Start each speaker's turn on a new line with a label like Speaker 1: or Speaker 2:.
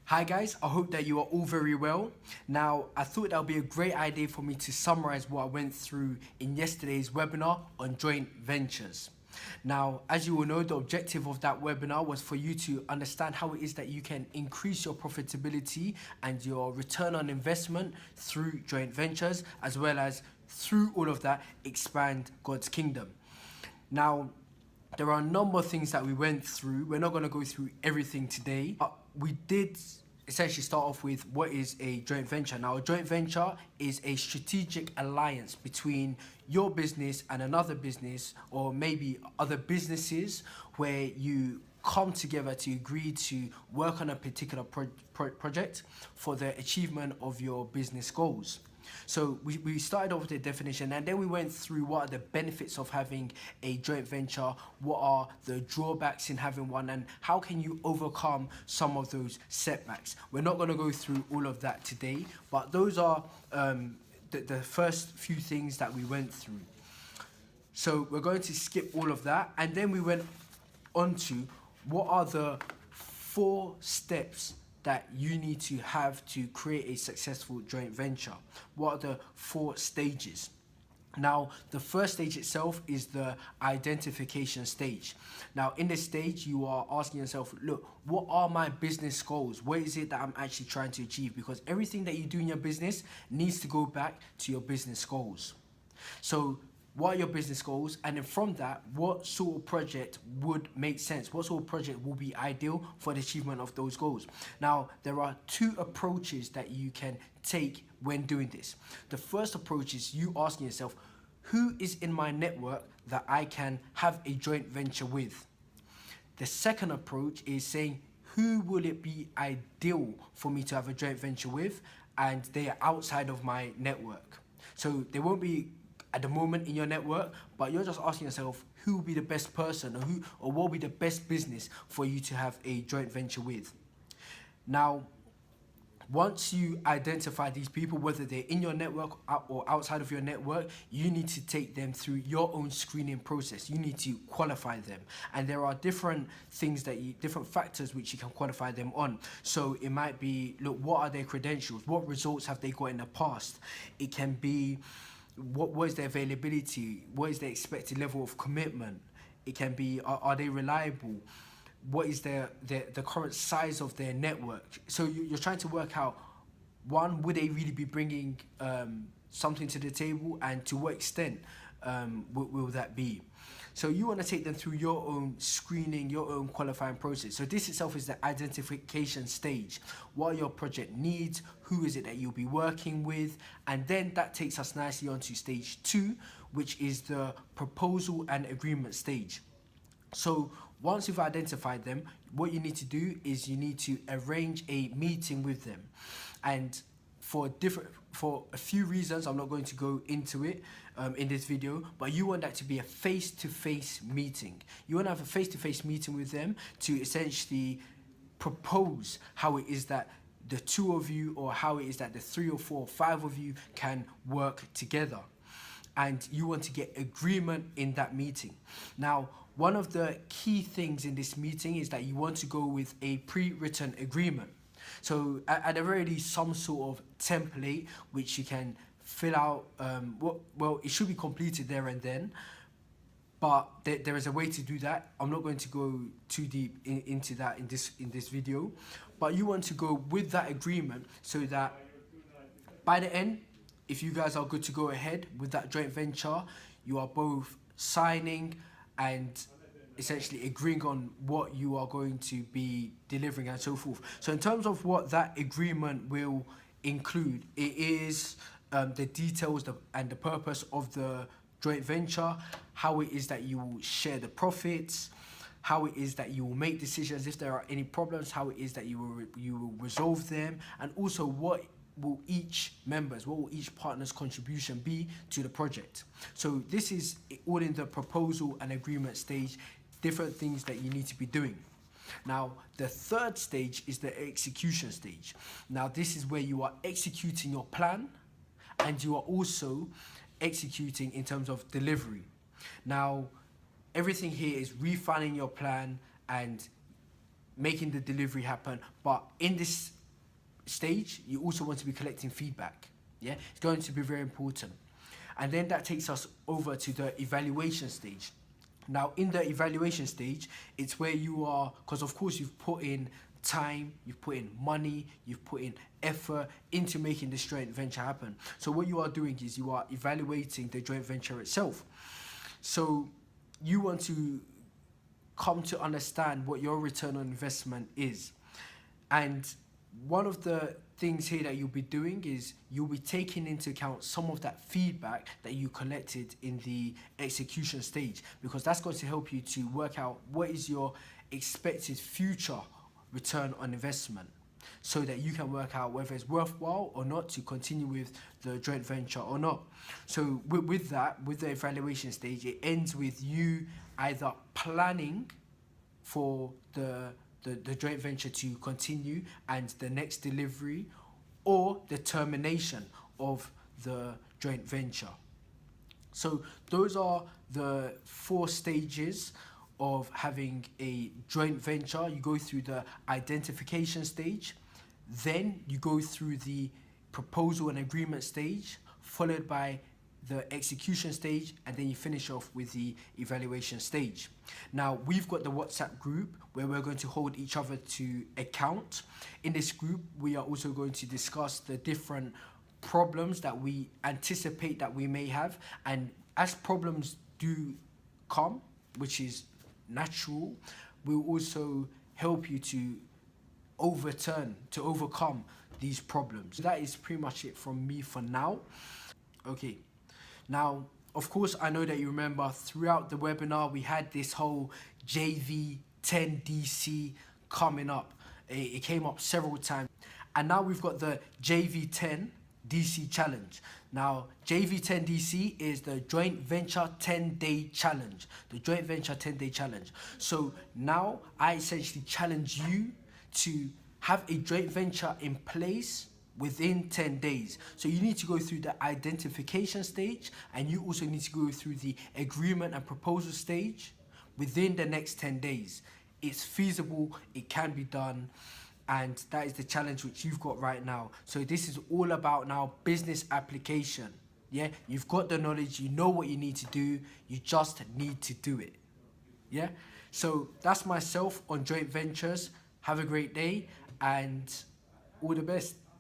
Speaker 1: Hi guys, I hope that you are all very well. Now, I thought that would be a great idea for me to summarize what I went through in yesterday's webinar on joint ventures. Now, as you all know, the objective of that webinar was for you to understand how it is that you can increase your profitability and your return on investment through joint ventures, as well as through all of that, expand God's kingdom. Now, there are a number of things that we went through. We're not going to go through everything today, but we did essentially start off with what is a joint venture. Now, a joint venture is a strategic alliance between your business and another business, or maybe other businesses, where you come together to agree to work on a particular project for the achievement of your business goals. So we started off with the definition, and then we went through what are the benefits of having a joint venture, what are the drawbacks in having one, and how can you overcome some of those setbacks. We're not going to go through all of that today, but those are the first few things that we went through. So we're going to skip all of that, and then we went on to what are the 4 steps that you need to have to create a successful joint venture. What are the 4 stages? Now, the first stage itself is the identification stage. Now, in this stage, you are asking yourself, look, what are my business goals? What is it that I'm actually trying to achieve? Because everything that you do in your business needs to go back to your business goals. So, what are your business goals? And then from that, what sort of project would make sense? What sort of project will be ideal for the achievement of those goals? Now, there are 2 approaches that you can take when doing this. The first approach is you asking yourself, who is in my network that I can have a joint venture with? The second approach is saying, who will it be ideal for me to have a joint venture with? And they are outside of my network. So they won't be at the moment in your network, but you're just asking yourself who will be the best person, or what will be the best business for you to have a joint venture with. Now, once you identify these people, whether they're in your network or outside of your network, you need to take them through your own screening process. You need to qualify them. And there are different things different factors which you can qualify them on. So it might be, look, what are their credentials? What results have they got in the past? It can be, what is their availability? What is their expected level of commitment? It can be, are they reliable? What is the current size of their network? So you're trying to work out, one, would they really be bringing something to the table, and to what extent will that be? So you want to take them through your own screening, your own qualifying process. So this itself is the identification stage. What are your project needs? Who is it that you'll be working with? And then that takes us nicely onto stage 2, which is the proposal and agreement stage. So once you've identified them, what you need to do is you need to arrange a meeting with them. And for a few reasons, I'm not going to go into it in this video, but you want that to be a face-to-face meeting. You want to have a face-to-face meeting with them to essentially propose how it is that the 2 of you, or how it is that the 3 or 4 or 5 of you can work together. And you want to get agreement in that meeting. Now, one of the key things in this meeting is that you want to go with a pre-written agreement. So at the very least, some sort of template which you can fill out. Well, it should be completed there and then, but there is a way to do that. I'm not going to go too deep into that in this video, but you want to go with that agreement so that by the end, if you guys are good to go ahead with that joint venture, you are both signing and essentially agreeing on what you are going to be delivering and so forth. So in terms of what that agreement will include, it is the details and the purpose of the joint venture, how it is that you will share the profits, how it is that you will make decisions if there are any problems, how it is that you will resolve them, and also what will each partner's contribution be to the project. So this is all in the proposal and agreement stage, different things that you need to be doing. Now, the third stage is the execution stage. Now, this is where you are executing your plan, and you are also executing in terms of delivery. Now, everything here is refining your plan and making the delivery happen. But in this stage, you also want to be collecting feedback. Yeah, it's going to be very important. And then that takes us over to the evaluation stage. Now, in the evaluation stage, it's where you are, because of course you've put in time, you've put in money, you've put in effort into making this joint venture happen. So what you are doing is you are evaluating the joint venture itself. So you want to come to understand what your return on investment is. And one of the things here that you'll be doing is you'll be taking into account some of that feedback that you collected in the execution stage, because that's going to help you to work out what is your expected future return on investment, so that you can work out whether it's worthwhile or not to continue with the joint venture or not. So with that, with the evaluation stage, it ends with you either planning for the joint venture to continue and the next delivery, or the termination of the joint venture. So those are the 4 stages of having a joint venture. You go through the identification stage, then you go through the proposal and agreement stage, followed by the execution stage, and then you finish off with the evaluation stage. Now, we've got the WhatsApp group where we're going to hold each other to account. In this group, we are also going to discuss the different problems that we anticipate that we may have, and as problems do come, which is natural, we'll also help you to overcome these problems. So that is pretty much it from me for now. Okay. Now, of course, I know that you remember throughout the webinar, we had this whole JV 10 DC coming up. It came up several times. And now we've got the JV 10 DC challenge. Now, JV 10 DC is the joint venture 10-day challenge. The joint venture 10-day challenge. So now I essentially challenge you to have a joint venture in place within 10 days. So you need to go through the identification stage, and you also need to go through the agreement and proposal stage within the next 10 days. It's feasible, it can be done, and that is the challenge which you've got right now. So this is all about now business application. Yeah, you've got the knowledge, you know what you need to do, you just need to do it. Yeah, so that's myself on joint ventures. Have a great day and all the best.